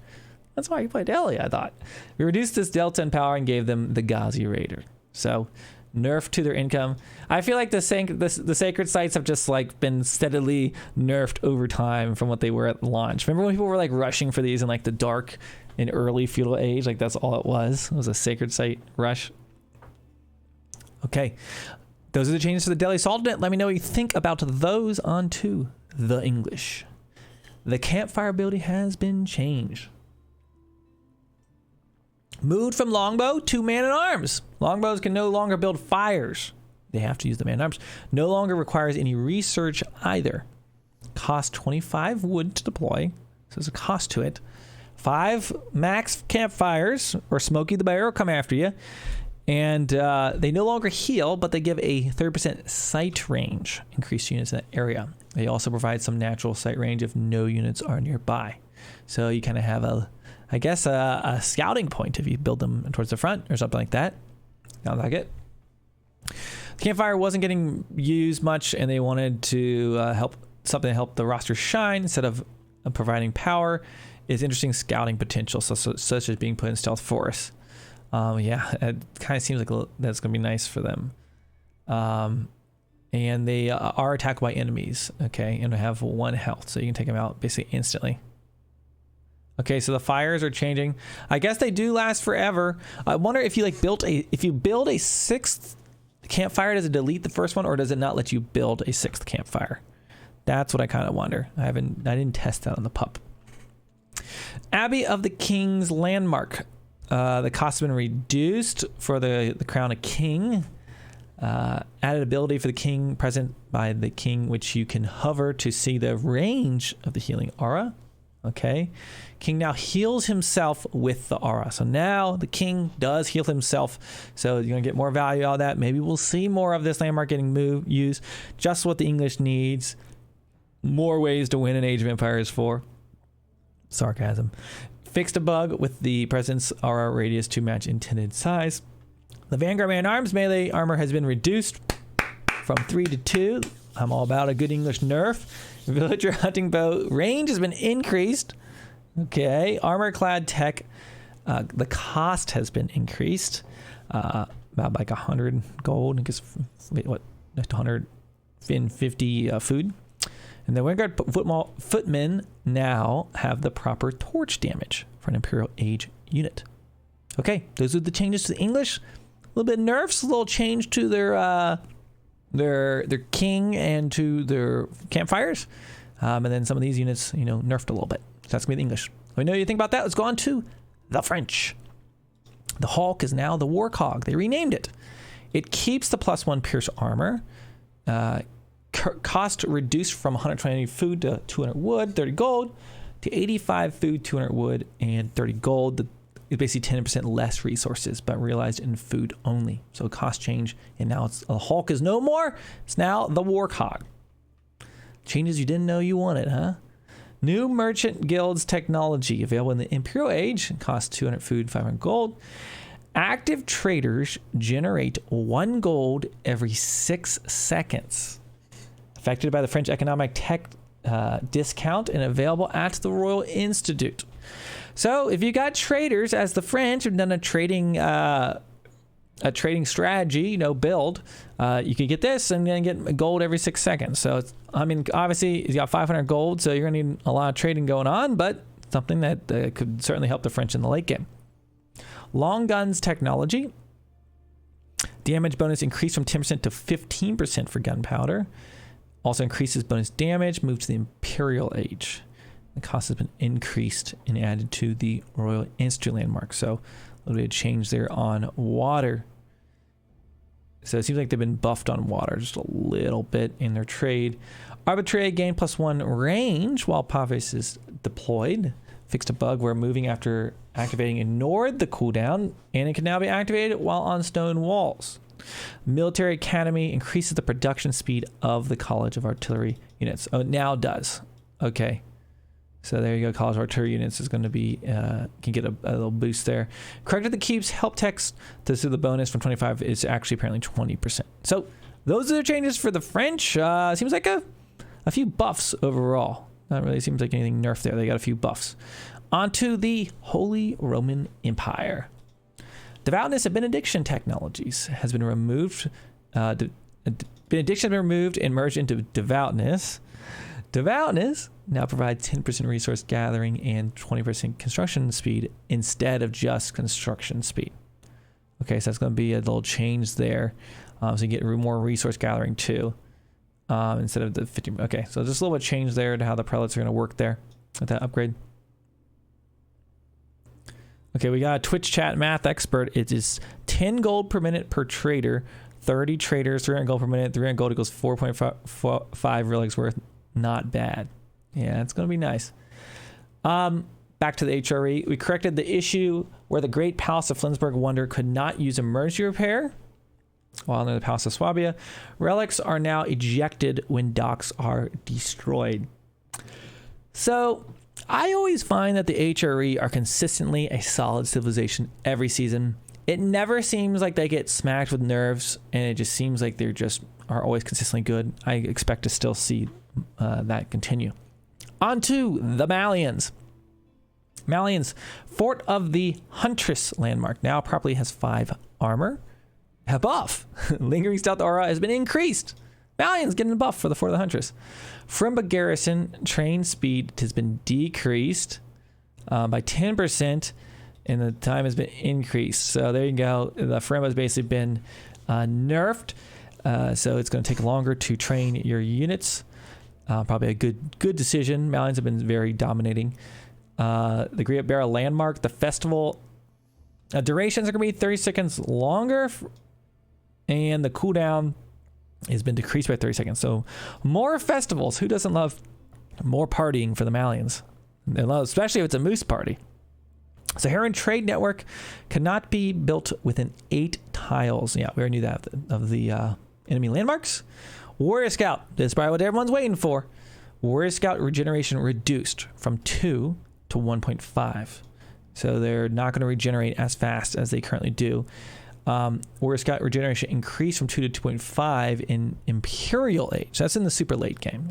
That's why you play Delhi, I thought. We reduced this delta in power and gave them the Ghazi Raider. So nerf to their income. I feel like the sacred sites have just been steadily nerfed over time from what they were at launch. Remember when people were rushing for these in the dark in early feudal age. Like, that's all it was. It was a sacred site rush. Okay. Those are the changes to the Delhi Sultanate. Let me know what you think about those. On to the English. The campfire ability has been changed. Moved from longbow to man-at-arms. Longbows can no longer build fires. They have to use the man-at-arms. No longer requires any research either. Cost 25 wood to deploy. So there's a cost to it. 5 max campfires, or Smokey the Bear will come after you. And they no longer heal, but they give a 30% sight range. Increased units in that area. They also provide some natural sight range if no units are nearby. So you kind of have a scouting point if you build them towards the front or something like that. Sounds like it. The campfire wasn't getting used much, and they wanted to help the roster shine instead of providing power. Is interesting scouting potential, such as being put in stealth forests. Yeah, it kind of seems like that's going to be nice for them. And they are attacked by enemies, okay, and have 1 health, so you can take them out basically instantly. Okay, so the fires are changing. I guess they do last forever. I wonder if you build a 6th campfire, does it delete the first one, or does it not let you build a 6th campfire? That's what I kind of wonder. I didn't test that on the pup. Abbey of the King's Landmark. The cost has been reduced for the crown of king. Added ability for the king present by the king, which you can hover to see the range of the healing aura. Okay. King now heals himself with the aura. So now the king does heal himself. So you're going to get more value out of that. Maybe we'll see more of this landmark getting used. Just what the English needs. More ways to win an Age of Empires 4. Sarcasm. Fixed a bug with the presence aura radius to match intended size. The Vanguard Man-at-Arms melee armor has been reduced from 3 to 2. I'm all about a good English nerf. Villager hunting bow range has been increased. Okay. Armor-clad tech, the cost has been increased. About like 100 gold. I guess, what? 150 food. And the Vanguard footmen now have the proper torch damage for an Imperial Age unit. Okay, those are the changes to the English. A little bit of nerfs, a little change to their king and to their campfires. And then some of these units, nerfed a little bit. So that's going to be the English. Let me know what you think about that. Let's go on to the French. The Hulk is now the Warcog. They renamed it. It keeps the +1 pierce armor. Cost reduced from 120 food to 200 wood, 30 gold, to 85 food, 200 wood, and 30 gold. It's basically 10% less resources, but realized in food only. So cost change, and now the Hulk is no more. It's now the Warcog. Changes you didn't know you wanted, huh? New Merchant Guilds technology available in the Imperial Age. Costs 200 food, 500 gold. Active traders generate 1 gold every 6 seconds. Affected by the French economic tech discount and available at the Royal Institute. So if you got traders, as the French have done a trading strategy, build, you could get this and then get gold every 6 seconds. So obviously you got 500 gold, so you're gonna need a lot of trading going on, but something that could certainly help the French in the late game. Long guns technology. Damage bonus increased from 10% to 15% for gunpowder. Also increases bonus damage, moved to the Imperial Age. The cost has been increased and added to the Royal Institute landmark. So a little bit of change there on water. So it seems like they've been buffed on water just a little bit in their trade. Arbitrary gain +1 range while Pavis is deployed. Fixed a bug where moving after activating ignored the cooldown, and it can now be activated while on stone walls. Military Academy increases the production speed of the College of Artillery units. Oh, it now does. Okay. So there you go. College of Artillery units is going to be, can get a little boost there. Corrected the keeps help text to see the bonus from 25 is actually apparently 20%. So those are the changes for the French. Seems like a few buffs overall. Not really seems like anything nerfed there. They got a few buffs. On to the Holy Roman Empire. Devoutness and benediction technologies has been removed. Benediction has been removed and merged into devoutness. Devoutness now provides 10% resource gathering and 20% construction speed instead of just construction speed. Okay, so that's going to be a little change there. So you get more resource gathering too, instead of the 50. Okay, so just a little bit of change there to how the prelates are going to work there with that upgrade. Okay, we got a Twitch chat math expert. It is 10 gold per minute per trader, 30 traders, 300 gold per minute, 300 gold equals 4.5 relics worth. Not bad. Yeah, it's going to be nice. Back to the HRE. We corrected the issue where the Great Palace of Flensburg Wonder could not use emergency repair while under the Palace of Swabia. Relics are now ejected when docks are destroyed. So I always find that the HRE are consistently a solid civilization every season. It never seems like they get smacked with nerves, and it just seems like they're just are always consistently good. I expect to still see that continue. On to the Malians. Malians, Fort of the Huntress landmark now properly has 5 armor. A buff. Lingering stealth aura has been increased. Malians getting a buff for the Fort of the Huntress. Frimba garrison train speed has been decreased by 10%, and the time has been increased. So there you go. The Frimba has basically been nerfed. So it's going to take longer to train your units. Probably a good decision. Malians have been very dominating. The Great Barrel landmark, the festival durations are going to be 30 seconds longer, and the cooldown has been decreased by 30 seconds. So more festivals. Who doesn't love more partying for the Malians? They love, especially if it's a moose party. Saharan trade network cannot be built within 8 tiles. Yeah, we already knew that of the enemy landmarks. Warrior Scout. This is probably what everyone's waiting for. Warrior Scout regeneration reduced from 2 to 1.5. So they're not going to regenerate as fast as they currently do. Warrior Scout regeneration increased from 2 to 2.5 in Imperial Age. That's in the super late game.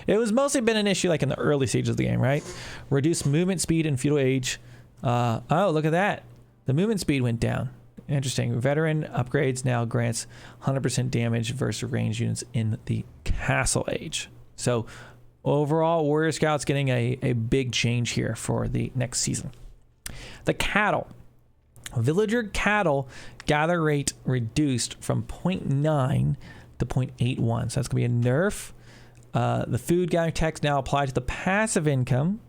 It was mostly been an issue like in the early stages of the game, right? Reduced movement speed in Feudal Age. Oh, look at that. The movement speed went down. Interesting. Veteran upgrades now grants 100% damage versus ranged units in the Castle Age. So overall, Warrior Scout's getting a big change here for the next season. The cattle. Villager cattle gather rate reduced from 0.9 to 0.81. So that's going to be a nerf. The food gathering tax now applied to the passive income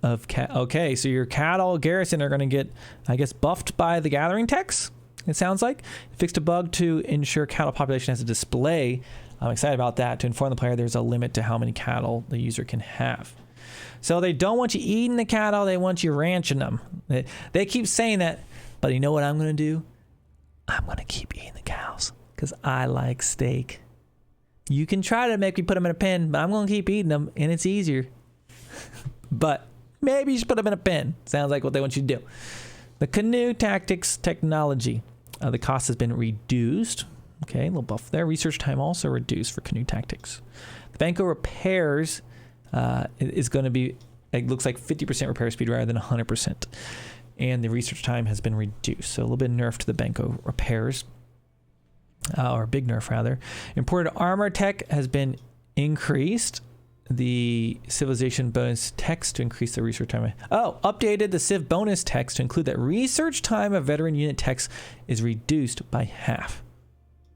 of okay, so your cattle garrison are going to get, I guess, buffed by the gathering tax. It sounds like. Fixed a bug to ensure cattle population has a display. I'm excited about that. To inform the player there's a limit to how many cattle the user can have. So they don't want you eating the cattle, they want you ranching them. They keep saying that, but you know what I'm going to do? I'm going to keep eating the cows because I like steak. You can try to make me put them in a pen, but I'm going to keep eating them, and it's easier. But maybe you should put them in a pen. Sounds like what they want you to do. The canoe tactics technology. The cost has been reduced. Okay, a little buff there. Research time also reduced for canoe tactics. The Banco repairs is going to be, it looks like 50% repair speed rather than 100%. And the research time has been reduced. So a little bit nerf to the Banco repairs. Or a big nerf rather. Imported armor tech has been increased. The civilization bonus text to increase the research time. Oh, updated the civ bonus text to include that research time of veteran unit text is reduced by half.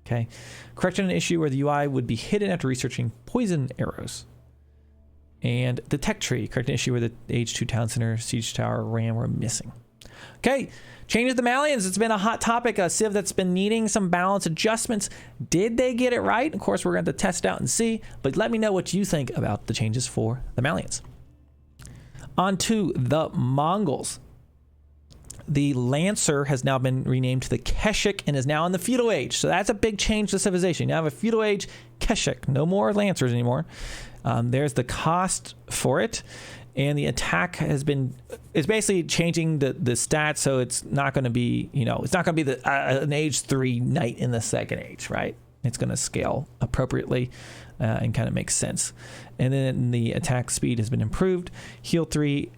Okay. Corrected an issue where the UI would be hidden after researching poison arrows. And the tech tree. Corrected an issue where the H2 town center, siege tower, ram were missing. Okay. Changes the Malians. It's been a hot topic, a civ that's been needing some balance adjustments. Did they get it right? Of course, we're going to test it out and see, but let me know what you think about the changes for the Malians. On to the Mongols. The Lancer has now been renamed to the Keshik and is now in the Feudal Age. So that's a big change to civilization. You have a Feudal Age Keshik. No more Lancers anymore. There's the cost for it. And the attack has been, it's basically changing the stats, so it's not going to be, it's not going to be an age 3 knight in the second age, right? It's going to scale appropriately and kind of make sense. And then the attack speed has been improved. Heals 3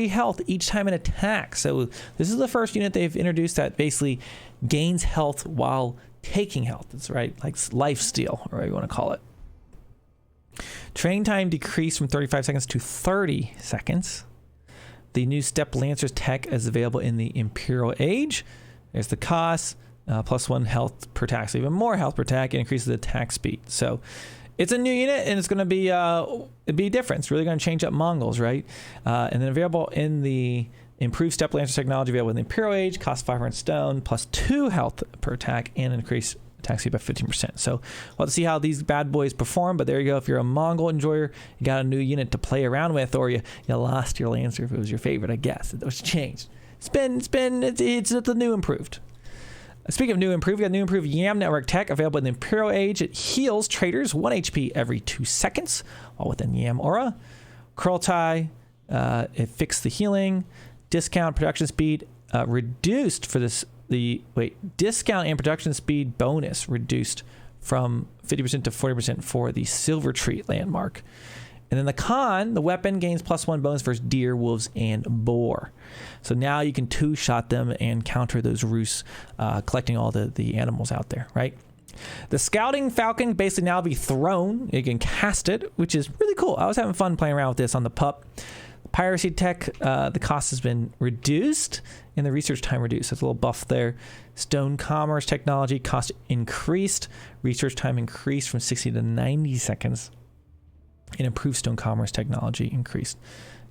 health each time an attack. So this is the first unit they've introduced that basically gains health while taking health. That's right, like life steal, or whatever you want to call it. Train time decreased from 35 seconds to 30 seconds. The new Steppe Lancers tech is available in the Imperial Age. There's the cost, +1 health per attack. So even more health per attack, it increases the attack speed. So it's a new unit, and it's going to be different. It's really going to change up Mongols, right? And then available in the improved Steppe Lancer technology available in the Imperial Age, cost 500 stone, +2 health per attack, and increase attack speed by 15%. So we'll have to see how these bad boys perform, but there you go. If you're a Mongol enjoyer, you got a new unit to play around with, or you lost your Lancer if it was your favorite, I guess. It was changed. It's the new improved. Speaking of new improved, we got new improved YAM network tech available in the Imperial Age. It heals traders 1 HP every 2 seconds while within YAM aura. Kurultai, it fixed the healing. Discount production speed reduced for this. Discount and production speed bonus reduced from 50% to 40% for the Silver Tree landmark. And then the con, the weapon gains +1 bonus versus deer, wolves, and boar. So now you can two-shot them and counter those roosts, collecting all the animals out there, right? The Scouting Falcon basically now be thrown. You can cast it, which is really cool. I was having fun playing around with this on the pup. Piracy tech, the cost has been reduced and the research time reduced. That's a little buff there. Stone commerce technology cost increased. Research time increased from 60 to 90 seconds. And improved stone commerce technology increased.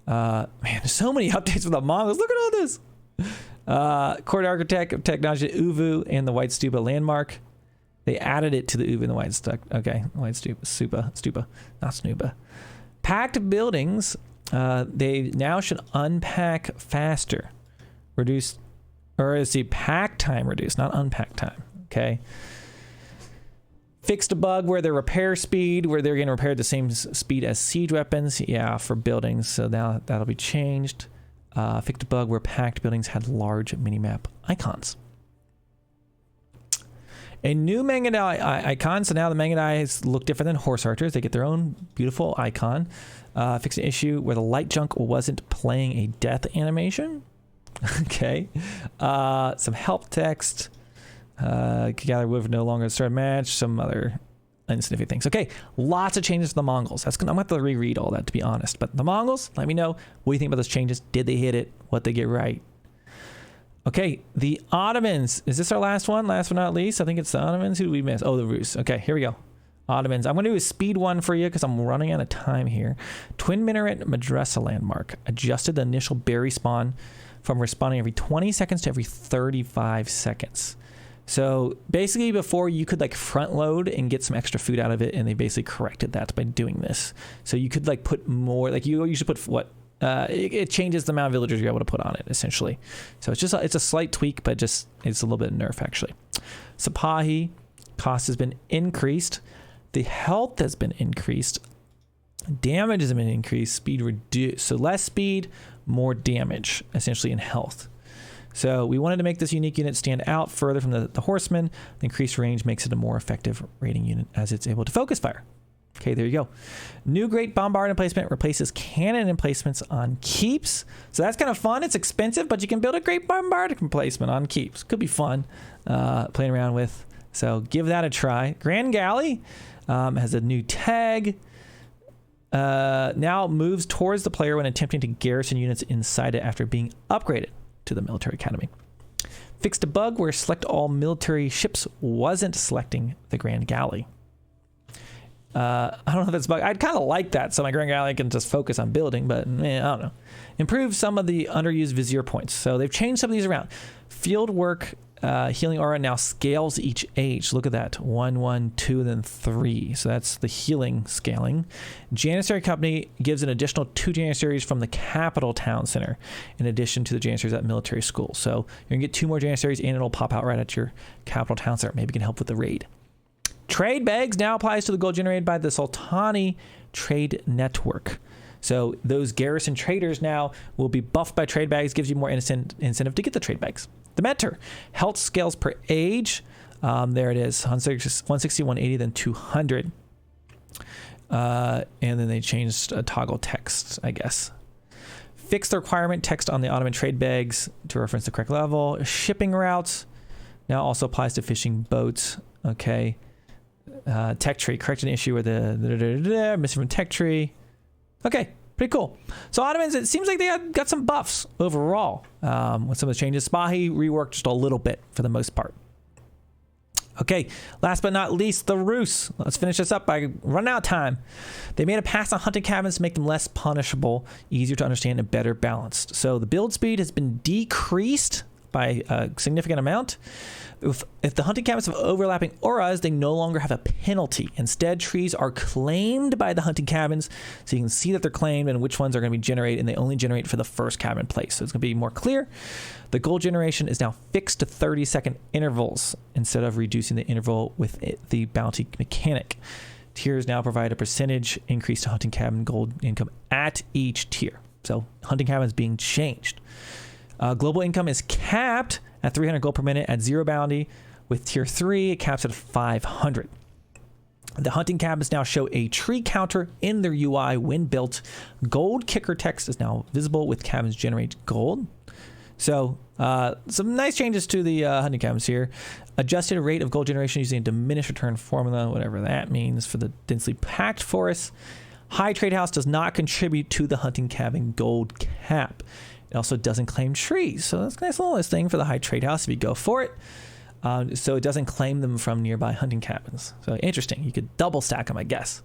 Man, there's so many updates for the Mongols. Look at all this. Court Architect technology, Uvu and the White Stupa landmark. They added it to the Uvu and the White Stupa. Okay, White Stupa, not Snuba. Packed buildings. They now should unpack faster. Reduce, or is the pack time reduced, not unpack time. Okay. Fixed a bug where their repair speed, where they're going to repair at the same speed as siege weapons. Yeah, for buildings. So now that'll be changed. Fixed a bug where packed buildings had large minimap icons. A new Mangudai icon. So now the Mangudais look different than horse archers. They get their own beautiful icon. Fix an issue where the light junk wasn't playing a death animation. Okay. Some help text. Gather wood for no longer start a match. Some other insignificant things. Okay. Lots of changes to the Mongols. I'm going to have to reread all that, to be honest. But the Mongols, let me know what you think about those changes. Did they hit it? What they get right? Okay, the Ottomans. Is this our last one? Last but not least, I think it's the Ottomans. Who did we miss? Oh, the Rus. Okay, here we go. Ottomans. I'm going to do a speed one for you because I'm running out of time here. Twin Minaret Madrasa landmark. Adjusted the initial berry spawn from respawning every 20 seconds to every 35 seconds. So basically before you could like front load and get some extra food out of it, and they basically corrected that by doing this. So you could like put more, like you usually put what? It changes the amount of villagers you're able to put on it, essentially. So it's just it's a slight tweak, but just it's a little bit of nerf, actually. Sipahi, cost has been increased. The health has been increased. Damage has been increased. Speed reduced. So less speed, more damage, essentially, in health. So we wanted to make this unique unit stand out further from the horsemen. The increased range makes it a more effective raiding unit as it's able to focus fire. Okay, there you go. New Great Bombard emplacement replaces cannon emplacements on keeps. So that's kind of fun. It's expensive, but you can build a Great Bombard emplacement on keeps. Could be fun playing around with. So give that a try. Grand Galley has a new tag. Now moves towards the player when attempting to garrison units inside it after being upgraded to the military academy. Fixed a bug where select all military ships wasn't selecting the Grand Galley. I don't know if that's a bug. I'd kind of like that, so my Grand Galley can just focus on building, but I don't know. Improve some of the underused vizier points. So they've changed some of these around. Field work healing aura now scales each age. Look at that. 1, 1, 2, and then 3. So that's the healing scaling. Janissary Company gives an additional 2 Janissaries from the capital town center, in addition to the Janissaries at military school. So you're going to get 2 more Janissaries, and it'll pop out right at your capital town center. Maybe it can help with the raid. Trade bags now applies to the gold generated by the Sultanate trade network. So those garrison traders now will be buffed by trade bags, gives you more incentive to get the trade bags. The Mentor, health scales per age. There it is, 160, 180, then 200. And then they changed toggle text, I guess. Fix the requirement text on the Ottoman trade bags to reference the correct level. Shipping routes now also applies to fishing boats. Okay. Tech tree, correcting the issue with the missing from tech tree. Okay, pretty cool. So Ottomans, it seems like they got some buffs overall with some of the changes. Spahi reworked just a little bit for the most part. Okay, last but not least, the Rus. Let's finish this up by running out of time. They made a pass on hunting cabins to make them less punishable, easier to understand, and better balanced. So the build speed has been decreased by a significant amount. If the hunting cabins have overlapping auras, they no longer have a penalty. Instead, trees are claimed by the hunting cabins, so you can see that they're claimed and which ones are going to be generated, and they only generate for the first cabin place. So it's going to be more clear. The gold generation is now fixed to 30-second intervals instead of reducing the interval with the bounty mechanic. Tiers now provide a percentage increase to hunting cabin gold income at each tier. So hunting cabins being changed. Global income is capped at 300 gold per minute at 0 bounty. With tier 3, it caps at 500. The hunting cabins now show a tree counter in their UI when built. Gold kicker text is now visible with cabins generate gold. So some nice changes to the hunting cabins here. Adjusted rate of gold generation using a diminished return formula, whatever that means for the densely packed forests. High trade house does not contribute to the hunting cabin gold cap. It also doesn't claim trees. So that's a nice little thing for the high trade house if you go for it. So it doesn't claim them from nearby hunting cabins. So interesting. You could double stack them, I guess.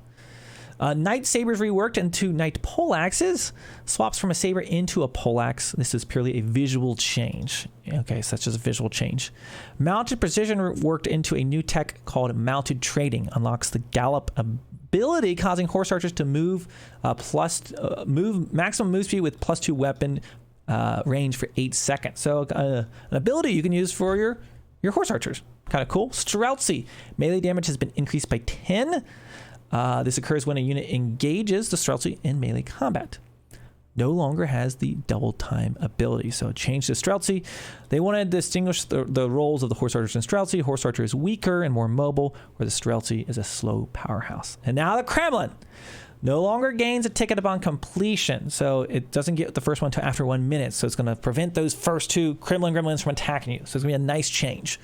Knight sabers reworked into knight poleaxes. Swaps from a saber into a poleaxe. This is purely a visual change. Okay, so that's just a visual change. Mounted precision worked into a new tech called mounted trading. Unlocks the gallop ability, causing horse archers to move maximum move speed with +2 weapon range for 8 seconds. So an ability you can use for your horse archers. Kind of cool. Streltsy. Melee damage has been increased by 10. This occurs when a unit engages the Streltsy in melee combat. No longer has the double time ability. So change to Streltsy. They want to distinguish the roles of the horse archers and Streltsy. Horse archer is weaker and more mobile, where the Streltsy is a slow powerhouse. And now the Kremlin no longer gains a ticket upon completion. So it doesn't get the first one until after 1 minute. So it's going to prevent those first two Kremlin gremlins from attacking you. So it's going to be a nice change.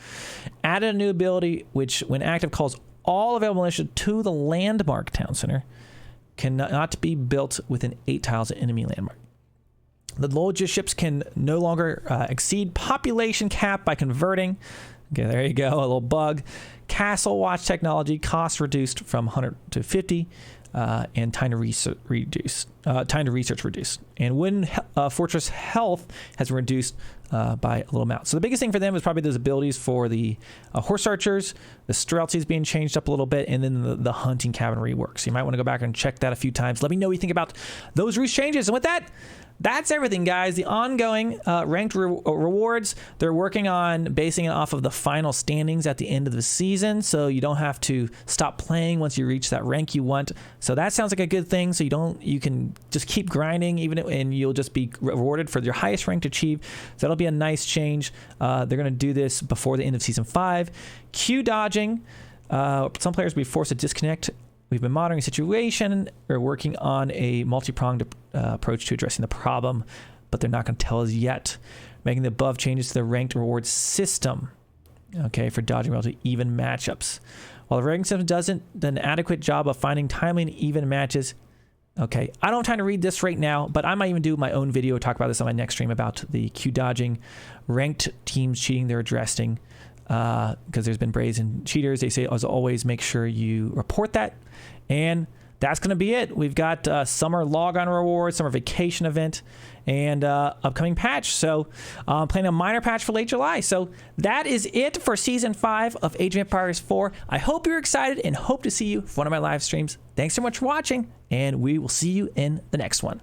Added a new ability, which when active calls all available militia to the landmark town center. Cannot be built within 8 tiles of enemy landmark. The logiships can no longer exceed population cap by converting. Okay, there you go, a little bug. Castle watch technology, cost reduced from 100 to 50, and time to research reduced. And when fortress health has been reduced by a little amount. So the biggest thing for them is probably those abilities for the horse archers, the Streltsy being changed up a little bit, and then the hunting cabin rework. So you might want to go back and check that a few times. Let me know what you think about those changes. And with that, that's everything, guys. The ongoing ranked rewards, they're working on basing it off of the final standings at the end of the season, so you don't have to stop playing once you reach that rank you want. So that sounds like a good thing. So you can just keep grinding, and you'll just be rewarded for your highest rank to achieve. So that'll be a nice change. They're going to do this before the end of season 5. Q dodging. Some players will be forced to disconnect. We've been monitoring the situation. We're working on a multi-pronged approach to addressing the problem, but they're not going to tell us yet. Making the above changes to the ranked reward system, okay, for dodging relatively even matchups. While the ranking system doesn't an adequate job of finding timely and even matches, okay, I don't have time to read this right now, but I might even do my own video, talk about this on my next stream about the Q dodging, ranked teams cheating they're addressing, because there's been brazen cheaters. They say, as always, make sure you report that. And that's going to be it. We've got summer log-on rewards, summer vacation event, and upcoming patch. So planning a minor patch for late July. So that is it for Season 5 of Age of Empires 4. I hope you're excited and hope to see you for one of my live streams. Thanks so much for watching, and we will see you in the next one.